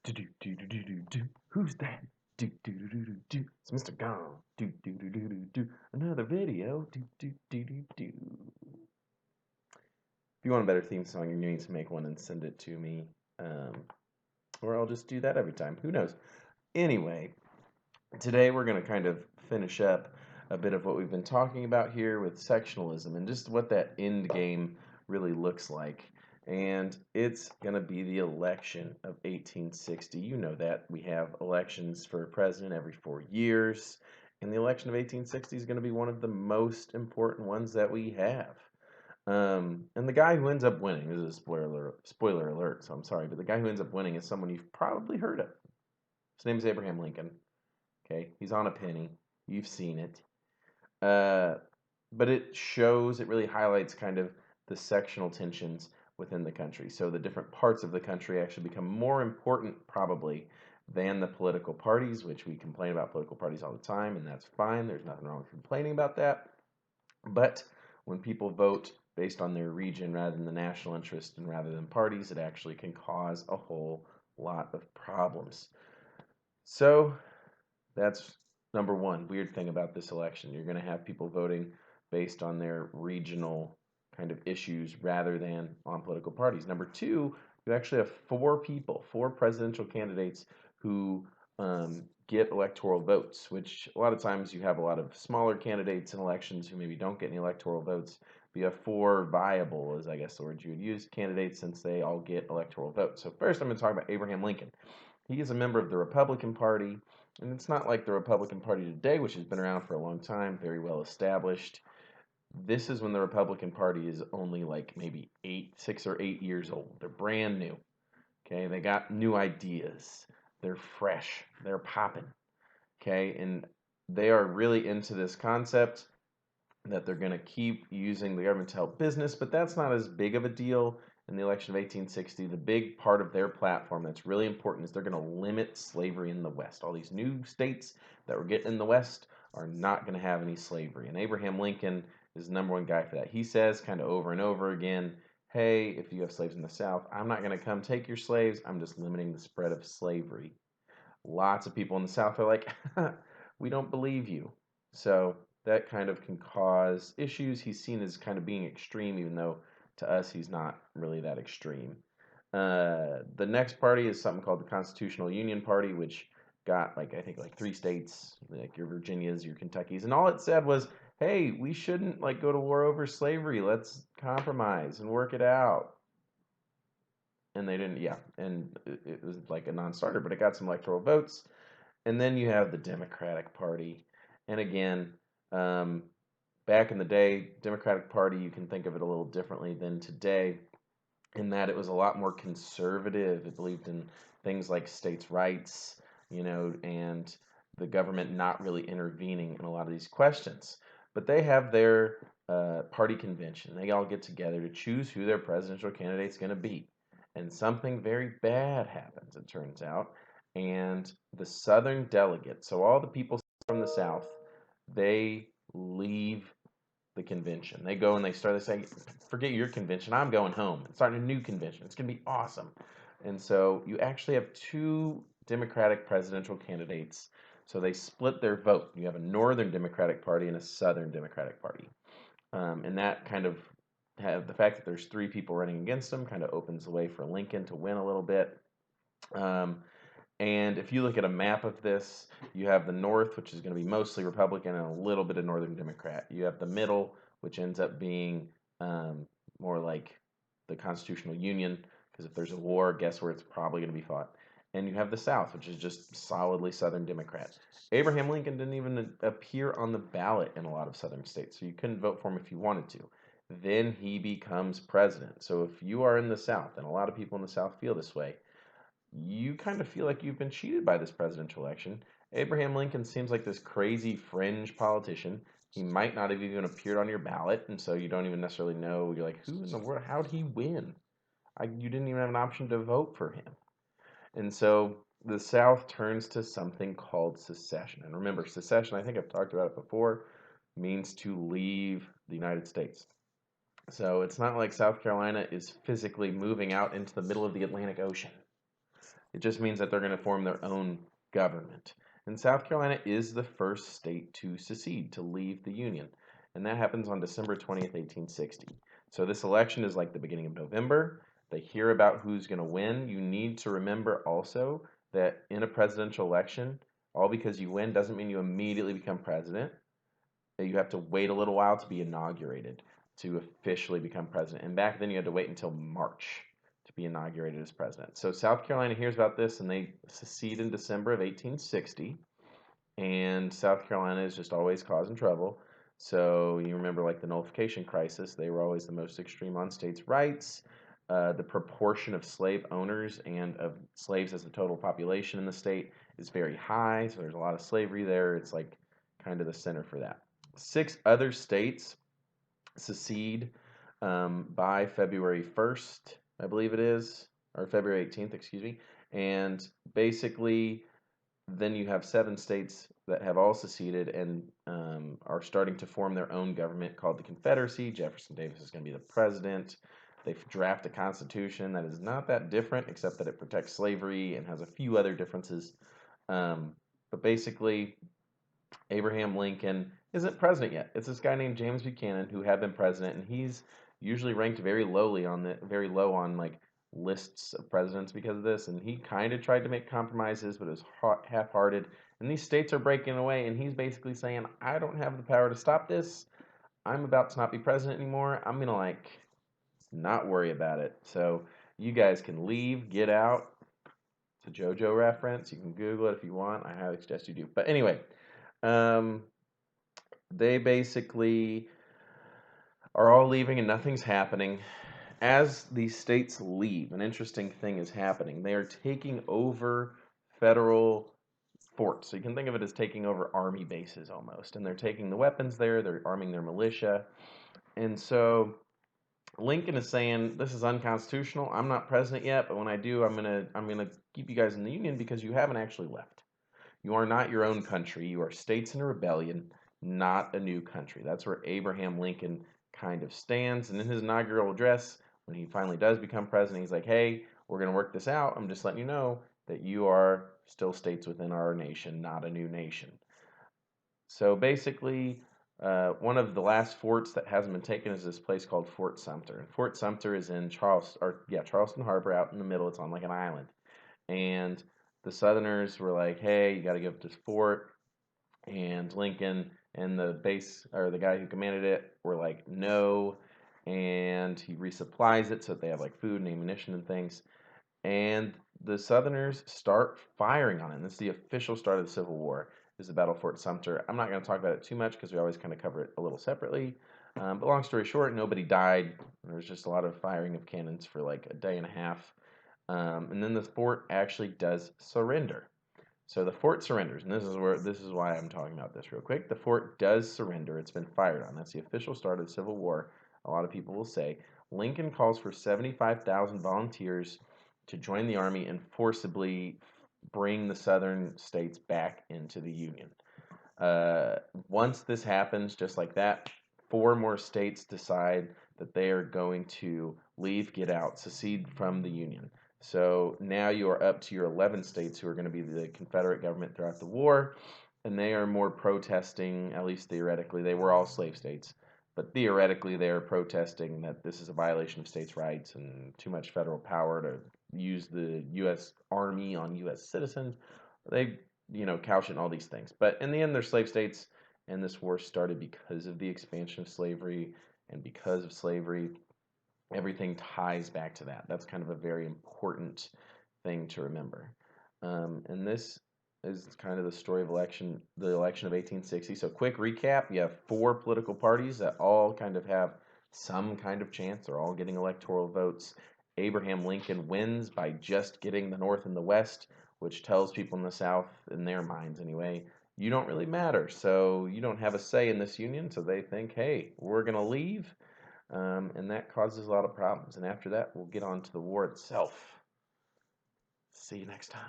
Do do do do do do do. Who's that? Do do do do do do. It's Mr. Gone. Do do do do do do. Another video. Do do do do do. If you want a better theme song, you need to make one and send it to me. Um, or I'll just do that every time. Who knows? Anyway, today we're going to kind of finish up a bit of what we've been talking about here with sectionalism and just what that end game really looks like. And it's going to be the election of 1860. You know that we have elections for president every 4 years, and the election of 1860 is going to be one of the most important ones that we have. And the guy who ends up winning, this is a spoiler alert, so I'm sorry, but the guy who ends up winning is someone you've probably heard of. His name is Abraham Lincoln. Okay, he's on a penny. You've seen it. But it shows, it really highlights kind of the sectional tensions within the country. So the different parts of the country actually become more important, probably, than the political parties, which we complain about political parties all the time, and that's fine. There's nothing wrong with complaining about that. But when people vote based on their region rather than the national interest and rather than parties, it actually can cause a whole lot of problems. So that's number one weird thing about this election. You're going to have people voting based on their regional kind of issues rather than on political parties. Number two, you actually have four presidential candidates who get electoral votes, which a lot of times you have a lot of smaller candidates in elections who maybe don't get any electoral votes. But you have four viable, is I guess the word you would use, candidates since they all get electoral votes. So first I'm going to talk about Abraham Lincoln. He is a member of the Republican Party, and it's not like the Republican Party today, which has been around for a long time, very well established. This is when the Republican Party is only like maybe 6 or 8 years old. They're brand new. Okay, they got new ideas. They're fresh. They're popping. Okay, and they are really into this concept that they're going to keep using the government to help business, but that's not as big of a deal in the election of 1860. The big part of their platform that's really important is they're going to limit slavery in the West. All these new states that we're getting in the West are not going to have any slavery. And Abraham Lincoln is the number one guy for that. He says kind of over and over again, hey, if you have slaves in the South, I'm not going to come take your slaves. I'm just limiting the spread of slavery. Lots of people in the South are like, we don't believe you. So that kind of can cause issues. He's seen as kind of being extreme, even though to us he's not really that extreme. The next party is something called the Constitutional Union Party, which got I think like 3 states, like your Virginias, your Kentuckys, and all it said was, "Hey, we shouldn't like go to war over slavery. Let's compromise and work it out." And they didn't, yeah, and it was like a non-starter, but it got some electoral votes. And then you have the Democratic Party, and again, um, back in the day, Democratic Party, you can think of it a little differently than today, in that it was a lot more conservative. It believed in things like states' rights, and the government not really intervening in a lot of these questions. But they have their party convention. They all get together to choose who their presidential candidate's going to be. And something very bad happens, it turns out. And the Southern delegates, so all the people from the South, they leave the convention. They go and they say, forget your convention, I'm going home. I'm starting a new convention. It's going to be awesome. And so you actually have two Democratic presidential candidates. So they split their vote. You have a Northern Democratic Party and a Southern Democratic Party. And that kind of the fact that there's three people running against him kind of opens the way for Lincoln to win a little bit. And if you look at a map of this, you have the North, which is going to be mostly Republican and a little bit of Northern Democrat. You have the middle, which ends up being more like the Constitutional Union, because if there's a war, guess where it's probably going to be fought. And you have the South, which is just solidly Southern Democrat. Abraham Lincoln didn't even appear on the ballot in a lot of Southern states, so you couldn't vote for him if you wanted to. Then he becomes president. So if you are in the South, and a lot of people in the South feel this way, you kind of feel like you've been cheated by this presidential election. Abraham Lincoln seems like this crazy fringe politician. He might not have even appeared on your ballot, and so you don't even necessarily know. You're like, who in the world? How'd he win? You didn't even have an option to vote for him. And so the South turns to something called secession. And remember, secession, I think I've talked about it before, means to leave the United States. So it's not like South Carolina is physically moving out into the middle of the Atlantic Ocean. It just means that they're going to form their own government. And South Carolina is the first state to secede, to leave the Union. And that happens on December 20th, 1860. So this election is like the beginning of November. They hear about who's going to win. You need to remember also that in a presidential election, all because you win doesn't mean you immediately become president. That you have to wait a little while to be inaugurated to officially become president. And back then you had to wait until March to be inaugurated as president. So South Carolina hears about this and they secede in December of 1860. And South Carolina is just always causing trouble. So you remember, like the nullification crisis, they were always the most extreme on states' rights. The proportion of slave owners and of slaves as the total population in the state is very high. So there's a lot of slavery there. It's like kind of the center for that. 6 other states secede by February 1st, I believe it is, or February 18th, excuse me. And basically, then you have 7 states that have all seceded and are starting to form their own government called the Confederacy. Jefferson Davis is going to be the president. They've drafted a constitution that is not that different, except that it protects slavery and has a few other differences. But basically, Abraham Lincoln isn't president yet. It's this guy named James Buchanan who had been president, and he's usually ranked very very low on like lists of presidents because of this. And he kind of tried to make compromises, but it was half-hearted. And these states are breaking away, and he's basically saying, "I don't have the power to stop this. I'm about to not be president anymore. I'm gonna like not worry about it. So you guys can leave, get out." It's a JoJo reference. You can Google it if you want. I highly suggest you do. But anyway. Um, they basically are all leaving and nothing's happening. As these states leave, an interesting thing is happening. They are taking over federal forts. So you can think of it as taking over army bases almost. And they're taking the weapons there, they're arming their militia. And so Lincoln is saying, this is unconstitutional. I'm not president yet, but when I do, I'm gonna keep you guys in the Union because you haven't actually left. You are not your own country. You are states in a rebellion, not a new country. That's where Abraham Lincoln kind of stands. And in his inaugural address, when he finally does become president, he's like, hey, we're going to work this out. I'm just letting you know that you are still states within our nation, not a new nation. So basically, one of the last forts that hasn't been taken is this place called Fort Sumter. And Fort Sumter is in Charleston Harbor, out in the middle. It's on like an island. And the Southerners were like, "Hey, you got to give up this fort," and Lincoln and the base or the guy who commanded it were like, "No," and he resupplies it so that they have like food and ammunition and things. And the Southerners start firing on it. And this is the official start of the Civil War. Is the Battle of Fort Sumter. I'm not going to talk about it too much because we always kind of cover it a little separately. But long story short, nobody died. There was just a lot of firing of cannons for like a day and a half. And then the fort actually does surrender. So the fort surrenders, and this is why I'm talking about this real quick. The fort does surrender. It's been fired on. That's the official start of the Civil War. A lot of people will say Lincoln calls for 75,000 volunteers to join the army and forcibly bring the southern states back into the Union. Once this happens, just like that, 4 more states decide that they are going to leave, get out, secede from the Union. So now you are up to your 11 states who are going to be the Confederate government throughout the war, and they are more protesting, at least theoretically. They were all slave states, but theoretically they are protesting that this is a violation of states' rights and too much federal power to use the U.S. Army on U.S. citizens. They, couch it in all these things. But in the end, they're slave states, and this war started because of the expansion of slavery, and because of slavery, everything ties back to that. That's kind of a very important thing to remember. And this is kind of the story of the election of 1860. So quick recap, you have 4 political parties that all kind of have some kind of chance. They're all getting electoral votes. Abraham Lincoln wins by just getting the North and the West, which tells people in the South, in their minds anyway, you don't really matter. So you don't have a say in this union. So they think, hey, we're going to leave. And that causes a lot of problems. And after that, we'll get on to the war itself. See you next time.